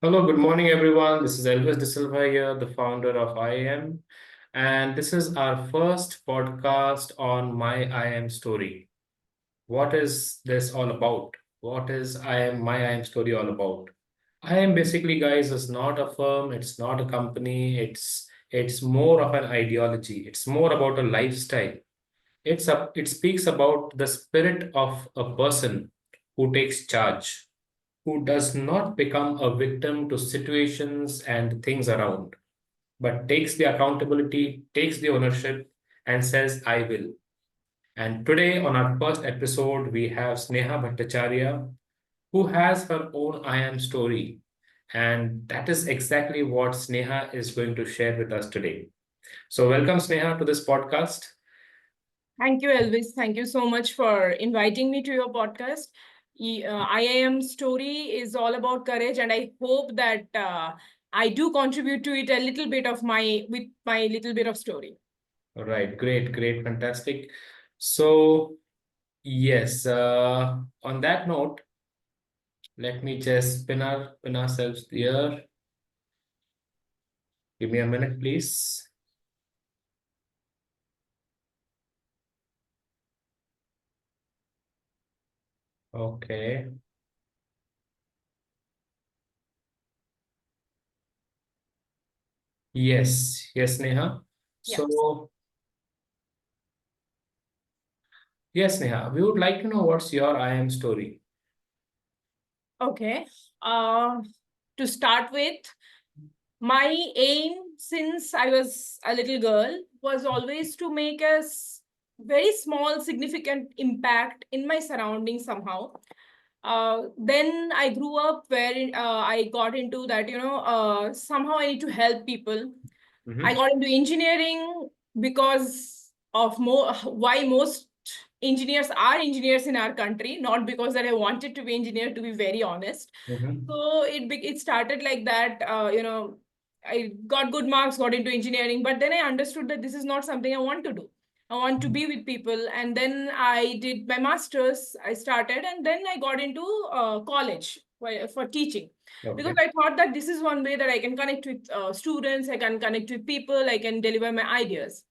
Hello, good morning, everyone. This is Elvis De Silva here, the founder of IAM, and this is our first podcast on my IAM story. What is this all about? What is IAM story all about? IAM basically, guys, is not a firm. It's not a company. It's more of an ideology. It's more about a lifestyle. It speaks about the spirit of a person who takes charge, who does not become a victim to situations and things around, but takes the accountability, takes the ownership, and says, I will. And today, on our first episode, we have Sneha Bhattacharya, who has her own I am story. And that is exactly what Sneha is going to share with us today. So, welcome, Sneha, to this podcast. Thank you, Elvis. Thank you so much for inviting me to your podcast. IAM story is all about courage, and I hope that I do contribute to it a little bit of my little bit of story. All right, great, great, fantastic. So, yes, on that note, let me just pin ourselves here. Give me a minute, please. Okay. Yes, yes, Neha. Yeah. So, yes, Neha, we would like to know what's your I am story. Okay. Uh, to start with, my aim since I was a little girl was always to make a very small, significant impact in my surroundings somehow. Then I grew up where I got into that, somehow I need to help people. I Mm-hmm. got into engineering because of why most engineers are engineers in our country, not because that I wanted to be engineer, to be very honest. Mm-hmm. So it started like that. I got good marks, got into engineering, but then I understood that this is not something I want to do. I want to be with people, and then I did my masters. I started, and then I got into college for teaching, because Okay. I thought that this is one way that I can connect with students, I can connect with people, I can deliver my ideas.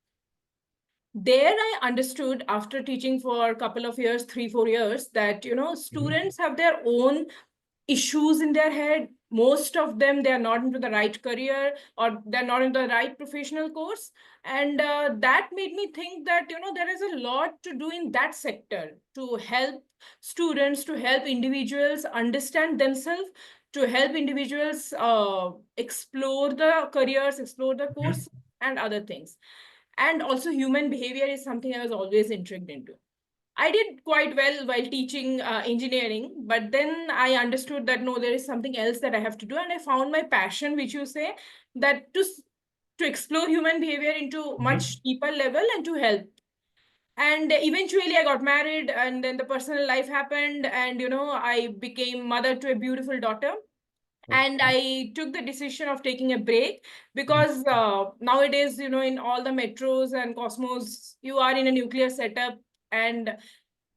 There I understood after teaching for a couple of years, 3 4 years, that Mm-hmm. students have their own issues in their head. Most of them, they are not into the right career, or they're not in the right professional course. And that made me think that there is a lot to do in that sector, to help students, to help individuals understand themselves, to help individuals explore the careers, explore the Mm-hmm. course, and other things. And also human behavior is something I was always intrigued into. I did quite well while teaching engineering, but then I understood that no, there is something else that I have to do, and I found my passion, which you say, that to explore human behavior into Mm-hmm. much deeper level and to help. And eventually, I got married, and then the personal life happened, and I became mother to a beautiful daughter. And Okay. I took the decision of taking a break, because nowadays, in all the metros and cosmos, you are in a nuclear setup. And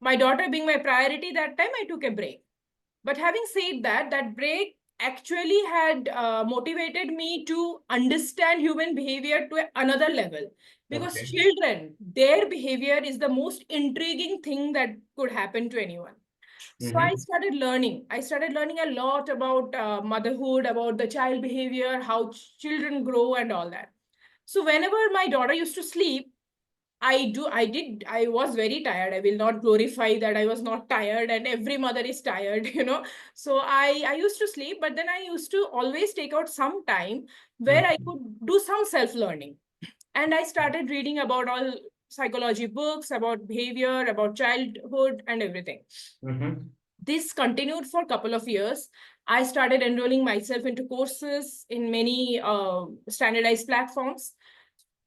my daughter being my priority, that time I took a break. But having said that, that break actually had motivated me to understand human behavior to another level, because Okay. children, their behavior is the most intriguing thing that could happen to anyone. So I Mm-hmm. started learning. I started learning a lot about motherhood, about the child behavior, how children grow, and all that. So whenever my daughter used to sleep, I was very tired. I will not glorify that I was not tired, and every mother is tired, So I used to sleep, but then I used to always take out some time where I Mm-hmm. could do some self-learning. And I started reading about all psychology books, about behavior, about childhood, and everything. Mm-hmm. This continued for a couple of years. I started enrolling myself into courses in many standardized platforms.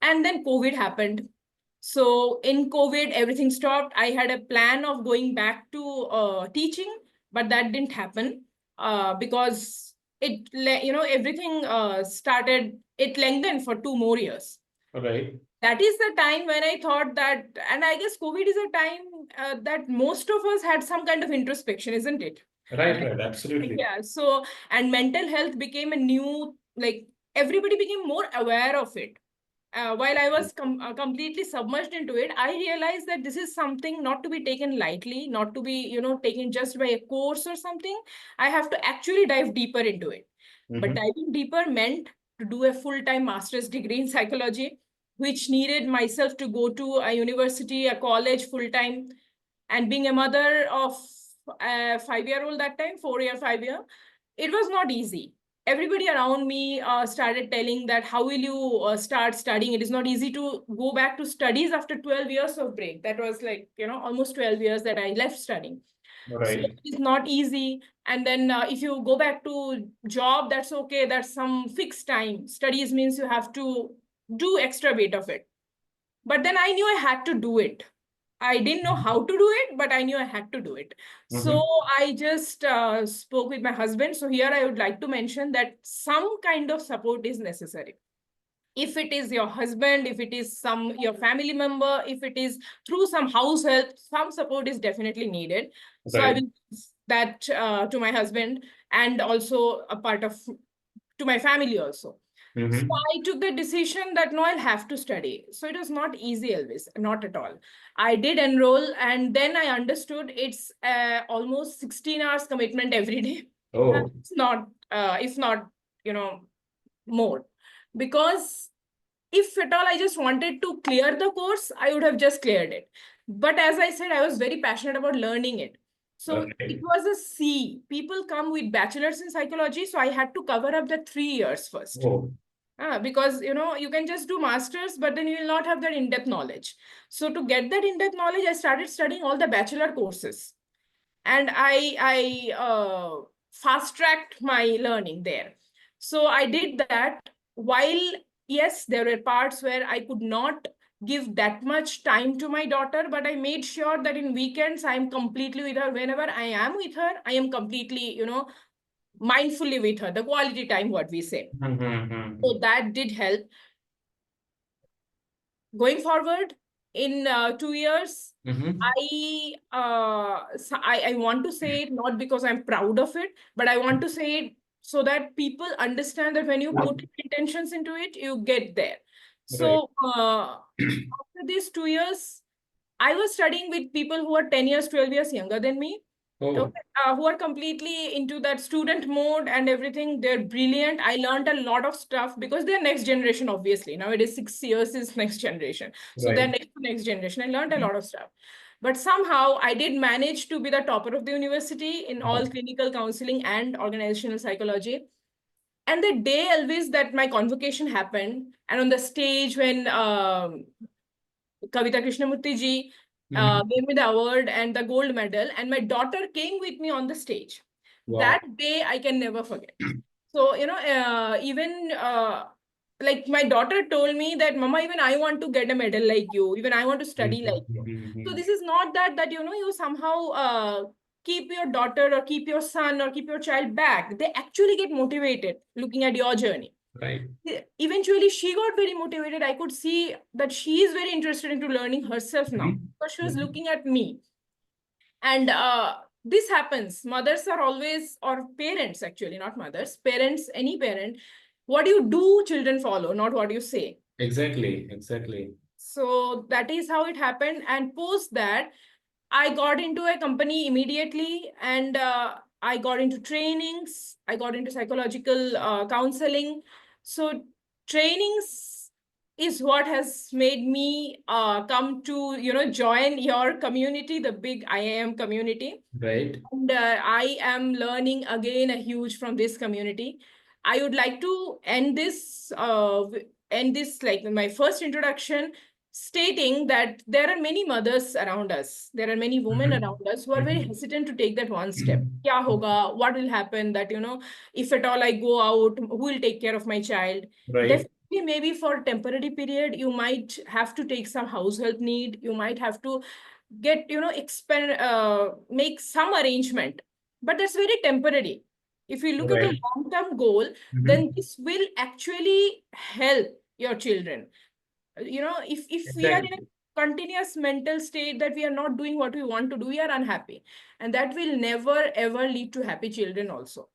And then COVID happened. So in COVID, everything stopped. I had a plan of going back to teaching, but that didn't happen because everything started, it lengthened for 2 more years. All right. That is the time when I thought that, and I guess COVID is a time that most of us had some kind of introspection, isn't it? Right, right, absolutely. Yeah, so, and mental health became a new, like, everybody became more aware of it. While I was completely submerged into it, I realized that this is something not to be taken lightly, not to be, taken just by a course or something. I have to actually dive deeper into it. But Mm-hmm. diving deeper meant to do a full-time master's degree in psychology, which needed myself to go to a university, a college full-time. And being a mother of a 5-year-old that time, 4 year, 5 year, it was not easy. Everybody around me started telling that how will you start studying? It is not easy to go back to studies after 12 years of break. That was like, almost 12 years that I left studying. So Right. it's not easy. And then if you go back to job, that's okay. That's some fixed time. Studies means you have to do extra bit of it. But then I knew I had to do it. I didn't know how to do it, but I knew I had to do it. So Mm-hmm. I just spoke with my husband. So here I would like to mention that some kind of support is necessary. If it is your husband, if it is some your family member, if it is through some house help, some support is definitely needed. So I Right. will give that to my husband, and also a part of to my family also. So Mm-hmm. I took the decision that no, I'll have to study. So it was not easy, Elvis, not at all. I did enroll, and then I understood it's almost 16 hours commitment every day. Oh, It's not, if not, you know, more. Because if at all I just wanted to clear the course, I would have just cleared it. But as I said, I was very passionate about learning it. So it okay. was a C. People come with bachelor's in psychology, so I had to cover up the 3 years first. Oh, Because you can just do masters, but then you will not have that in-depth knowledge. So to get that in-depth knowledge, I started studying all the bachelor courses, and I fast tracked my learning there. So I did that. While yes, there were parts where I could not give that much time to my daughter, but I made sure that in weekends I am completely with her. Whenever I am with her, I am completely mindfully with her, the quality time, what we say. mm-hmm. So that did help. Going forward in 2 years, Mm-hmm. I want to say it not because I'm proud of it, but I want to say it so that people understand that when you put intentions into it, you get there. Right. So after these 2 years, I was studying with people who are 10 years, 12 years younger than me. Oh, Okay, who are completely into that student mode and everything. They're brilliant. I learned a lot of stuff because they're next generation, obviously. Now it is 6 years is next generation. So they're right. next generation. I learned a lot of stuff. But somehow I did manage to be the topper of the university in all Oh, clinical counseling and organizational psychology. And the day, Elvis, that my convocation happened, and on the stage when Kavita Krishnamurti ji mm-hmm. gave me the award and the gold medal, and my daughter came with me on the stage. Wow. That day I can never forget. So, even like my daughter told me that, Mama, even I want to get a medal like you. Even I want to study like you. So Mm-hmm. this is not that you somehow keep your daughter or keep your son or keep your child back. They actually get motivated looking at your journey. Right. Eventually she got very motivated. I could see that she is very interested into learning herself now because she was Mm-hmm. looking at me. And this happens. Mothers are always, or parents actually, not mothers, parents, any parent, what you do children follow, not what you say. Exactly. Exactly. So that is how it happened. And post that, I got into a company immediately, and I got into trainings. I got into psychological counseling. So trainings is what has made me come to join your community, the big IAM community. Right. And I am learning again a huge from this community. I would like to end this like my first introduction, stating that there are many mothers around us. There are many women Mm-hmm. around us who are very Mm-hmm. hesitant to take that one step. Kya hoga? What will happen? That if at all I go out, who will take care of my child? Right. Definitely, maybe for a temporary period, you might have to take some house help need. You might have to get expend make some arrangement, but that's very temporary. If you look at a Right. long term goal, then Mm-hmm. this will actually help your children. If we are in a Exactly. continuous mental state that we are not doing what we want to do, we are unhappy, and that will never ever lead to happy children also.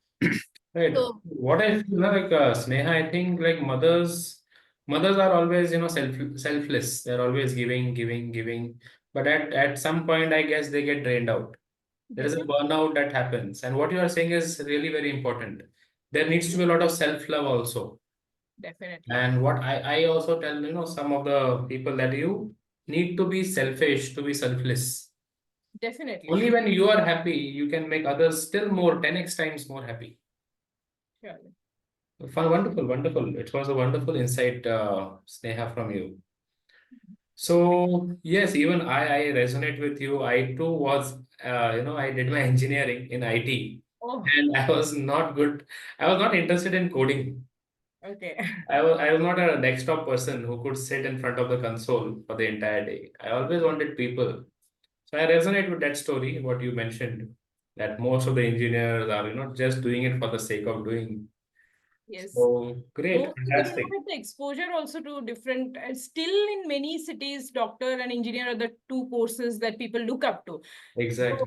Right. So What I feel like, Sneha, I think like mothers are always, selfless. They're always giving, giving, giving. But at some point, I guess they get drained out. There is a definitely, burnout that happens. And what you are saying is really very important. There needs to be a lot of self-love also. definitely, And what I also tell, some of the people that you need to be selfish, to be selfless. definitely. Only when you are happy, you can make others still more, 10x times more happy. Surely. Fun, wonderful, wonderful. It was a wonderful insight, Sneha, from you. So yes, even I resonate with you. I too was, I did my engineering in IT, Oh, and I was not good. I was not interested in coding. okay. I was not a desktop person who could sit in front of the console for the entire day. I always wanted people. So I resonate with that story, what you mentioned, that most of the engineers are, just doing it for the sake of doing. Yes. So great, Mostly they do not fantastic. have the exposure also to different, and still in many cities, doctor and engineer are the two courses that people look up to. So, Exactly.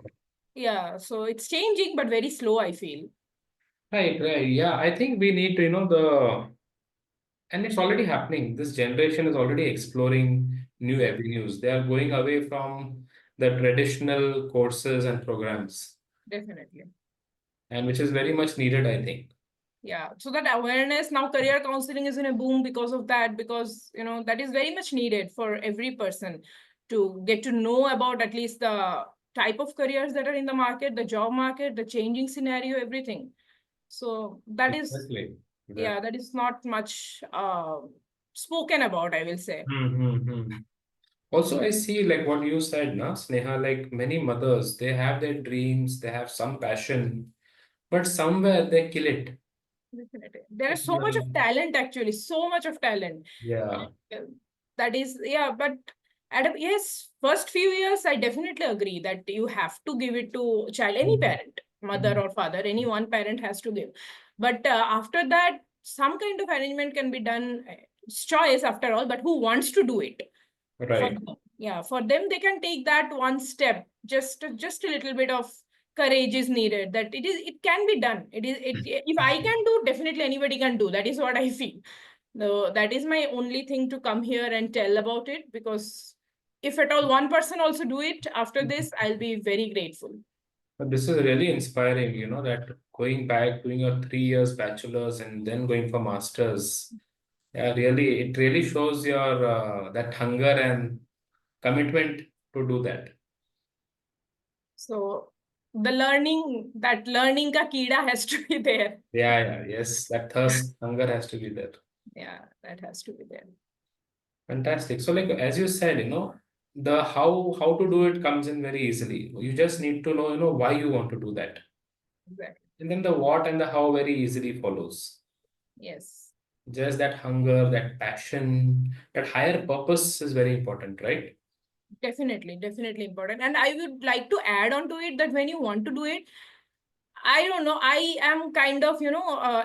yeah, so it's changing, but very slow, I feel. Right, right. Yeah, I think we need to, and it's already happening. This generation is already exploring new Yes, avenues. They are going away from the traditional courses and programs, definitely. and which is very much needed, I think. Yeah, so that awareness now, career counseling is in a boom because of that, because that is very much needed for every person to get to know about at least the type of careers that are in the market, the job market, the changing scenario, everything. So that is, Exactly. yeah, Exactly. that is not much spoken about, I will say. Hmm. Also, I see like what you said, na, Sneha, like many mothers, they have their dreams, they have some passion, but somewhere they kill it. Definitely. There is so much of talent, actually, so much of talent. Yeah. Uh, That is, yeah, but yes, first few years, I definitely agree that you have to give it to child, any Mhm. parent, mother or father, any one parent has to give. But after that, some kind of arrangement can be done. It's choice after all, but who wants to do it? For Right. them, yeah, for them, they can take that one step. Just a little bit of courage is needed, that it can be done. If I can do, definitely anybody can do. That is what I feel. No, that is my only thing to come here and tell about it, because if at all one person also do it after this, I'll be very grateful. But this is really inspiring, that going back, doing your 3 years bachelor's and then going for master's. Yeah, really, it really shows your that hunger and commitment to do that. So that learning ka keeda has to be there. Yeah, yeah, yes, that thirst, hunger has to be there. Yeah, that has to be there. Fantastic. So, like as you said, the how to do it comes in very easily. You just need to know, why you want to do that. Exactly. And then the what and the how very easily follows. Yes. Just that hunger, that passion, that higher purpose is very important, right? Definitely, definitely important. And I would like to add on to it that when you want to do it, I don't know. I am kind of,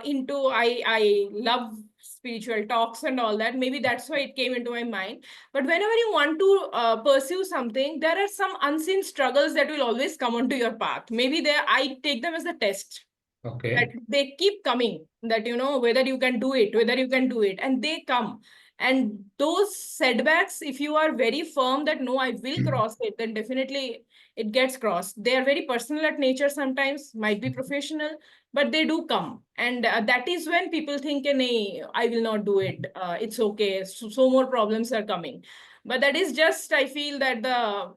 into, I love spiritual talks and all that. Maybe that's why it came into my mind. But whenever you want to pursue something, there are some unseen struggles that will always come onto your path. Maybe I take them as a test, that Okay. they keep coming, that whether you can do it, whether you can do it, and they come. And those setbacks, if you are very firm that no, I will cross it, then definitely it gets crossed. They are very personal at nature, sometimes might be professional, but they do come. And that is when people think, nay, I will not do it, it's okay, so more problems are coming. But that is just, I feel, that the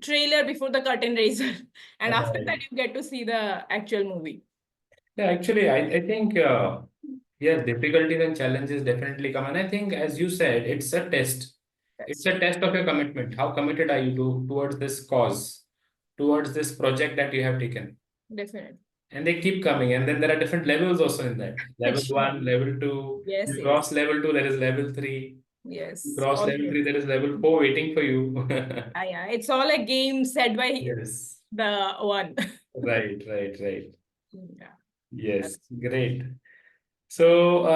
trailer before the curtain raiser. And after that, Right. you get to see the actual movie. Yeah, actually, I think yes, difficulties and challenges definitely come. And I think, as you said, it's a test. It's That's a test of your commitment. How committed are you towards this cause, towards this project that you have taken? definitely. And they keep coming. And then there are different levels also in that. Level Sure. one, level two. Yes, You yes, cross level two, there is level three. You yes. cross All level good. three, there is level four waiting for you. Yeah, it's all a game set by Yes. the one. Right, right, right. Yeah, Yes, that's great. So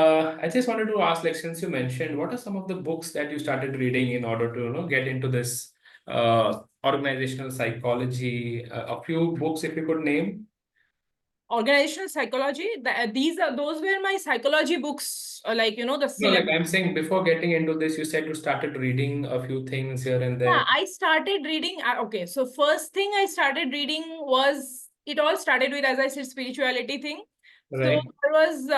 I just wanted to ask, like, since you mentioned, what are some of the books that you started reading in order to, get into this organizational psychology? A few books, if you could name. Organizational psychology, these are those were my psychology books, like the No, like syllabus. I'm saying, before getting into this, you said you started reading a few things here and there. Yeah, I started reading. Okay, so first thing I started reading was, it all started with, as I said, spirituality thing. So Right. there was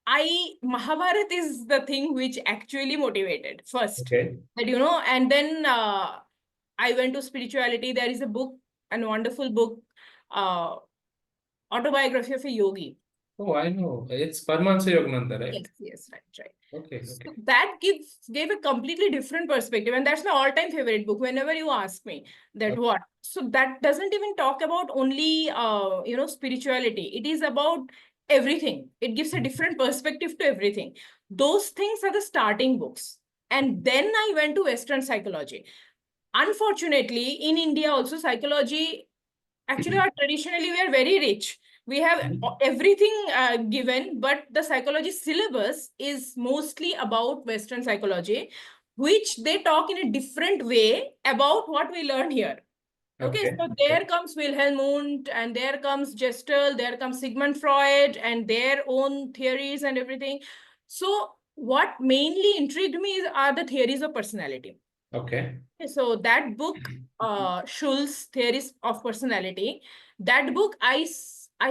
I Mahabharat is the thing which actually motivated first. Okay. That and then I went to spirituality. There is a book, a wonderful book, uh, autobiography of a yogi. Oh, I know. It's Paramahansa Yogananda, right? Yes, yes, right, right. Okay, So okay. that gave a completely different perspective, and that's my all-time favorite book. Whenever you ask me that what, so that doesn't even talk about only spirituality. It is about everything. It gives a different perspective to everything. Those things are the starting books, and then I went to Western psychology. Unfortunately, in India also, psychology, actually, our traditionally we are very rich. We have Mhm. everything given, but the psychology syllabus is mostly about Western psychology, which they talk in a different way about what we learn here. Okay, Okay, so okay, there comes Wilhelm Wundt, and there comes Gestal, there comes Sigmund Freud, and their own theories and everything. So what mainly intrigued me are the theories of personality. okay. So that book, Schul's Theories of Personality, that book I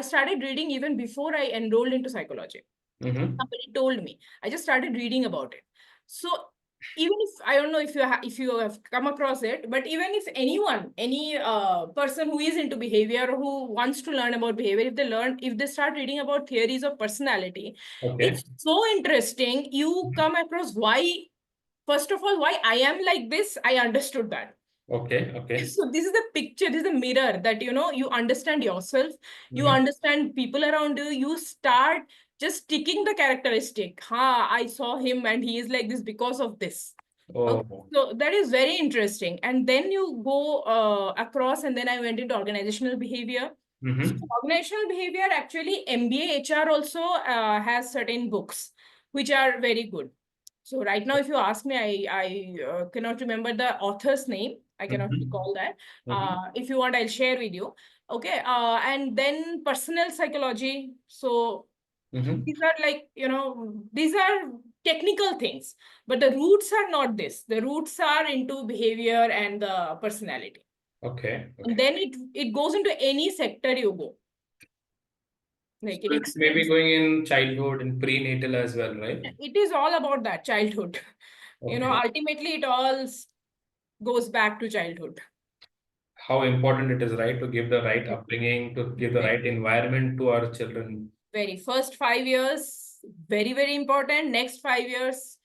started reading even before I enrolled into psychology. Mm-hmm. Somebody told me. I just started reading about it. So even if I don't know if you have come across it, but even if anyone, any person who is into behavior, who wants to learn about behavior, if they start reading about theories of personality, Okay, it's so interesting. You come across why, first of all, why I am like this. I understood that. okay, okay. So this is the picture, this is a mirror that you understand yourself, you Mm-hmm. understand people around you, you start just ticking the characteristic. I saw him and he is like this because of this. Okay, Oh, so that is very interesting. And then you go across, and then I went into organizational behavior. So mm-hmm. organizational behavior, actually, MBA HR also has certain books which are very good. So right now, if you ask me, I cannot remember the author's name. I cannot Mm-hmm. recall that. Mm-hmm. If you want, I'll share with you. Okay. And then personal psychology. So Mm-hmm. these are like, these are technical things, but the roots are not this. The roots are into behavior and the personality. Okay, And okay. then it goes into any sector you go. So Like it it's maybe extends. going in childhood and prenatal as well, right? It is all about that childhood. Okay. Ultimately it all goes back to childhood. How important it is, right, to give the right upbringing, to give the Very, right environment to our children. very first 5 years, very, very important. Next 5 years,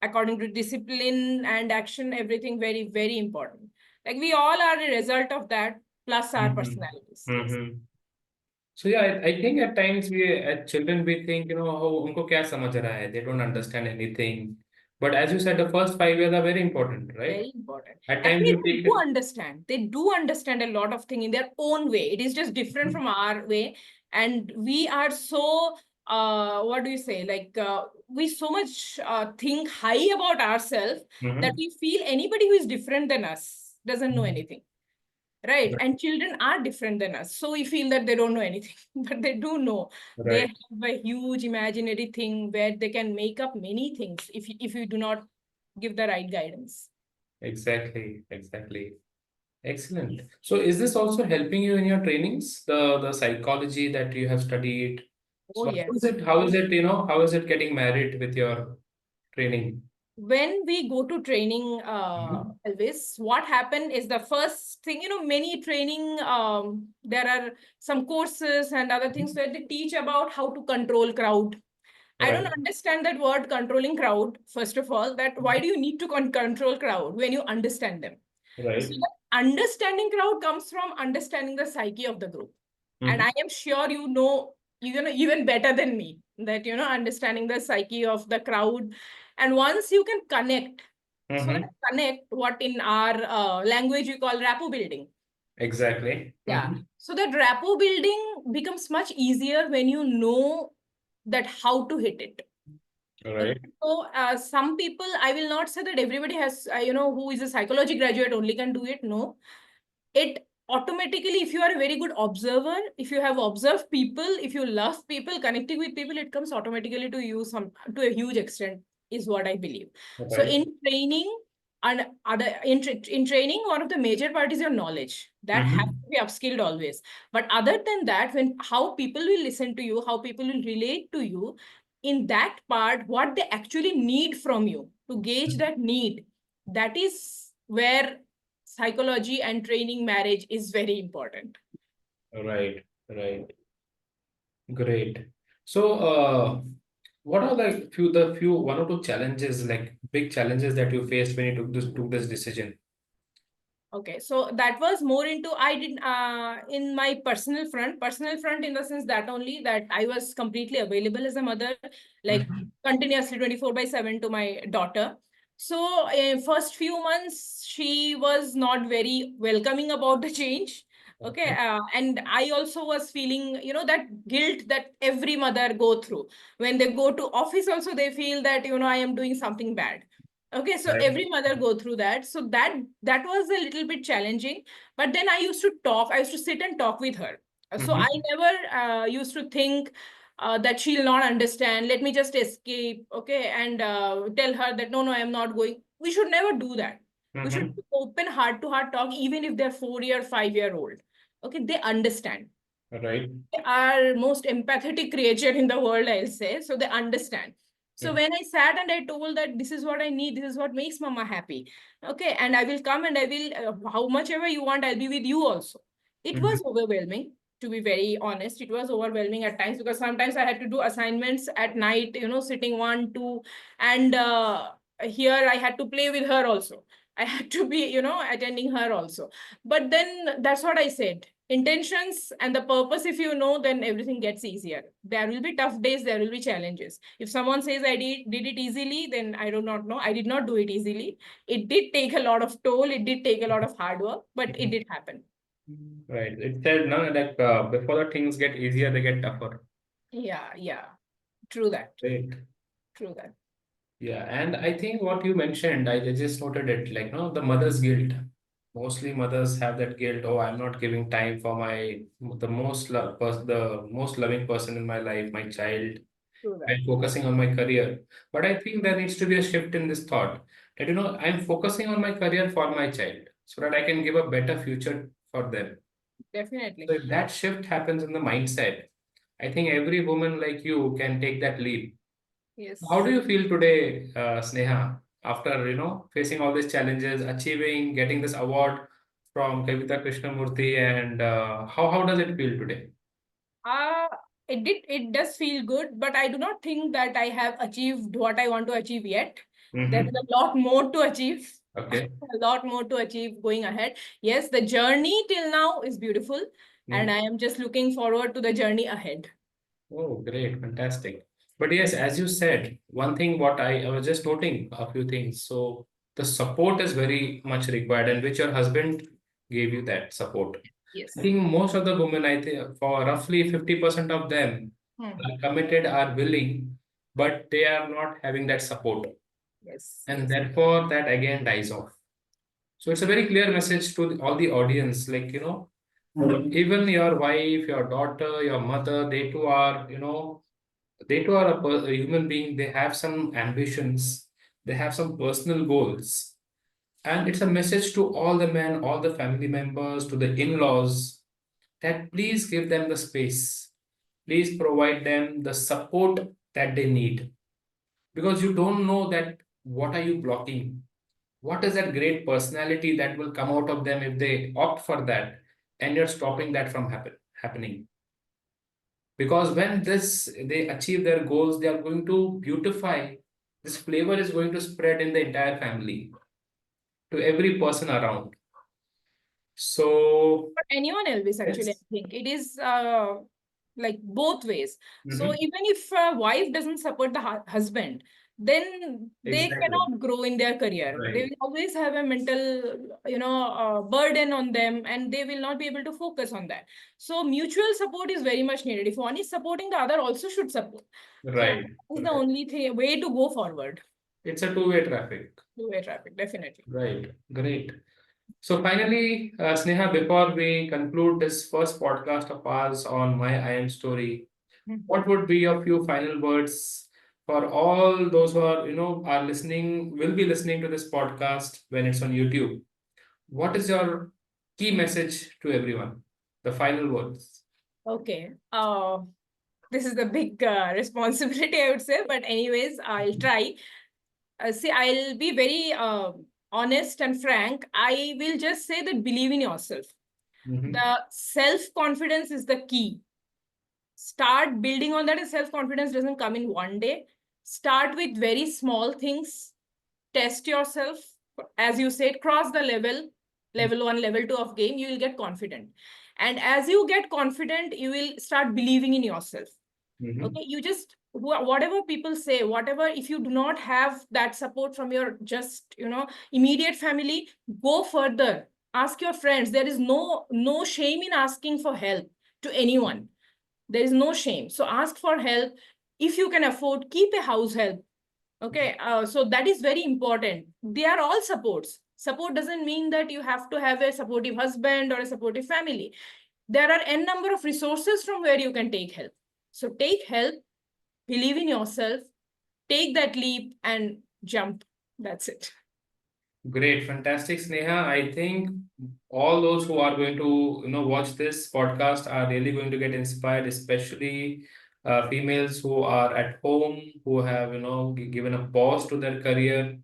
according to discipline and action, everything very, very important. Like we all are a result of that, plus our personalities. Mm-hmm. Yes. Mm-hmm. So yeah, I think at times we, as children, we think, oh, उनको क्या समझ रहा है? They don't understand anything. But as you said, the first 5 years are very important, right? Very important. At times Actually, you they take do it. understand. They do understand a lot of things in their own way. It is just different from our way. And we are so, what do you say? Like, we so much think high about ourselves that Mm-hmm. we feel anybody who is different than us doesn't know anything. Right. Right. And children are different than us. So we feel that they don't know anything, but they do know. They Right. have a huge imaginary thing where they can make up many things if you do not give the right guidance. Exactly. Exactly. Excellent. So is this also helping you in your trainings, the psychology that you have studied? Oh, So how is yes. it, how is it, how is it getting married with your training? When we go to training, Mhm. Elvis, what happened is the first thing, many training, there are some courses and other things where they teach about how to control crowd. I don't Right. understand that word controlling crowd, first of all, that why do you need to control crowd when you understand them? So Right. the understanding crowd comes from understanding the psyche of the group. And Mm-hmm. I am sure even better than me that, understanding the psyche of the crowd. And once you can connect, so that Mm-hmm. connect, what in our language we call rapport building. Exactly. Yeah. Mm-hmm. So that rapport building becomes much easier when you know that how to hit it. All Okay, right. so some people, I will not say that everybody has, who is a psychology graduate only can do it. No, it automatically, if you are a very good observer, if you have observed people, if you love people, connecting with people, it comes automatically to you some to a huge extent, is what I believe. All So right. in training and other in training, one of the major part is your knowledge that has Mm-hmm. to be upskilled always. But other than that, when how people will listen to you, how people will relate to you, in that part, what they actually need from you, to gauge that need, that is where psychology and training marriage is very important. Right. Right. Great. So, what are the few one or two challenges, like big challenges that you faced when you took this decision? Okay, so that was more into, I did in my personal front in the sense that only that I was completely available as a mother, like Mm-hmm. continuously 24/7 to my daughter. So first few months she was not very welcoming about the change. Okay, Okay. and I also was feeling, that guilt that every mother go through when they go to office. Also, they feel that I am doing something bad. Okay, so Right. every mother go through that. So that was a little bit challenging. But then I used to talk. I used to sit and talk with her. So I Mm-hmm. never used to think that she'll not understand. Let me just escape. Okay, and tell her that no, no, I'm not going. We should never do that. We should Mm-hmm. open heart to heart talk, even if they're 4 year, 5 year old. Okay, they understand, Right. are most empathetic creature in the world, I'll say. So they understand. So when I sat and I told that this is what I need, this is what makes mama happy. Okay. And I will come and I will, how much ever you want, I'll be with you also. It Mm-hmm. was overwhelming, to be very honest. It was overwhelming at times because sometimes I had to do assignments at night, sitting one, two, and here I had to play with her also. I had to be, attending her also. But then that's what I said, intentions and the purpose, if you know, then everything gets easier. There will be tough days, there will be challenges. If someone says I did it easily, then I do not know. I did not do it easily. It did take a lot of toll, it did take a lot of hard work, but it Mm-hmm. did happen. Right. It said no, like before the things get easier, they get tougher. Yeah, yeah, true that. Right. True that. Yeah, and I think what you mentioned, I just noted it, like, no, the mother's guilt. Mostly mothers have that guilt. Oh, I'm not giving time for the most loving person in my life, my child. True that. I'm focusing on my career. But I think there needs to be a shift in this thought that, I'm focusing on my career for my child so that I can give a better future for them. Definitely. So if that shift happens in the mindset, I think every woman like you can take that leap. How Yes. do you feel today, Sneha, after facing all these challenges, achieving, getting this award from Kavita Krishnamurthy, and how does it feel today? Uh, it does feel good, but I do not think that I have achieved what I want to achieve yet. There is Mm-hmm. a lot more to achieve, Okay. a lot more to achieve going ahead. Yes, the journey till now is beautiful, and I am just looking forward to the journey ahead. Oh, great, fantastic. But yes, as you said, one thing what I was just noting a few things. So the support is very much required, and which your husband gave you that support. I Yes. think most of the women, I think for roughly 50% of them Hmm. are committed, are willing, but they are not having that support. Yes. And Yes. therefore that again dies off. So it's a very clear message to all the audience, like, even your wife, your daughter, your mother, they too are a human being. They have some ambitions. They have some personal goals. And it's a message to all the men, all the family members, to the in-laws, that please give them the space. Please provide them the support that they need. Because you don't know that what are you blocking? What is that great personality that will come out of them if they opt for that? And you're stopping that from happening. Because when this they achieve their goals, they are going to beautify. This flavor is going to spread in the entire family to every person around. So For anyone, Elvis, actually, yes. I think it is like both ways. So Mhm. even if a wife doesn't support the husband, then they Exactly. cannot grow in their career. They Right. will always have a mental, burden on them, and they will not be able to focus on that. So mutual support is very much needed. If one is supporting, the other also should support. So Right. that is the Right. only thing, way to go forward. It's a two-way traffic. Two-way traffic, definitely. Right. Great. So finally, Sneha, before we conclude this first podcast of ours on my I am story, Mhm. what would be your few final words for all those who are listening, will be listening to this podcast when it's on YouTube? What is your key message to everyone? The final words. Okay. This is a big responsibility, I would say, but anyways, I'll try. See, I'll be very honest and frank. I will just say that believe in yourself. Mm-hmm. The self confidence is the key. Start building on that. Self confidence doesn't come in one day. Start with very small things. Test yourself. As you said, cross the level one, level two of game, you will get confident. And as you get confident, you will start believing in yourself. Mm-hmm. Okay, you just whatever people say, whatever, if you do not have that support from your just immediate family, go further, ask your friends. There is no shame in asking for help to anyone. There is no shame, so ask for help. If you can afford, keep a house help. Okay, so that is very important. They are all supports. Support doesn't mean that you have to have a supportive husband or a supportive family. There are n number of resources from where you can take help. So take help, believe in yourself, take that leap and jump. That's it. Great, fantastic, Sneha. I think all those who are going to, watch this podcast are really going to get inspired, especially females who are at home, who have, given a pause to their career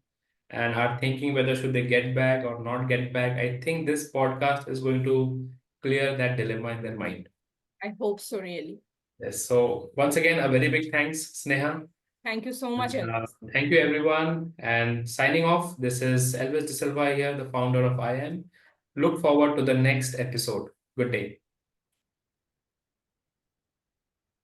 and are thinking whether should they get back or not get back. I think this podcast is going to clear that dilemma in their mind. I hope so, really. Yes. So once again, a very big thanks, Sneha. Thank you so much, And, Elvis. thank you, everyone. And signing off, this is Elvis De Silva here, the founder of IAM. Look forward to the next episode. Good day.